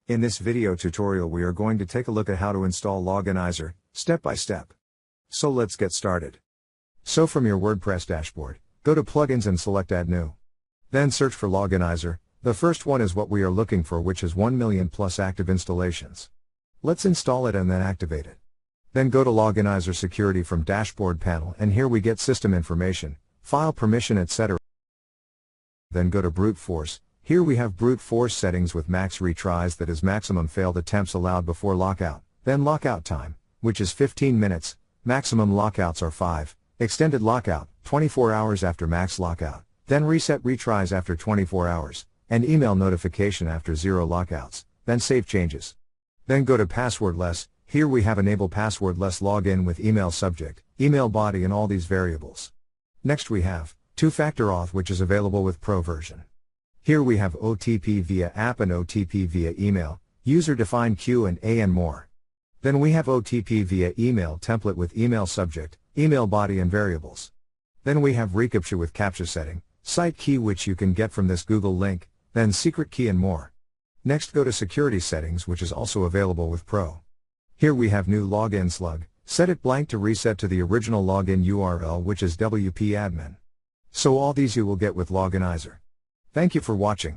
In this video tutorial we are going to take a look at how to install Loginizer, step by step. So let's get started. So from your WordPress dashboard, go to Plugins and select Add New. Then search for Loginizer. The first one is what we are looking for, which is 1 million plus active installations. Let's install it and then activate it. Then go to Loginizer Security from Dashboard panel, and here we get system information, file permission, etc. Then go to Brute Force. Here we have brute force settings with max retries, that is maximum failed attempts allowed before lockout, then lockout time, which is 15 minutes, maximum lockouts are 5, extended lockout, 24 hours after max lockout, then reset retries after 24 hours, and email notification after 0 lockouts, then save changes. Then go to passwordless. Here we have enable passwordless login with email subject, email body, and all these variables. Next we have two-factor auth, which is available with Pro version. Here we have OTP via app and OTP via email, user-defined Q&A, and more. Then we have OTP via email template with email subject, email body, and variables. Then we have reCAPTCHA with CAPTCHA setting, site key, which you can get from this Google link, then secret key, and more. Next go to security settings, which is also available with Pro. Here we have new login slug, set it blank to reset to the original login URL, which is WP admin. So all these you will get with Loginizer. Thank you for watching.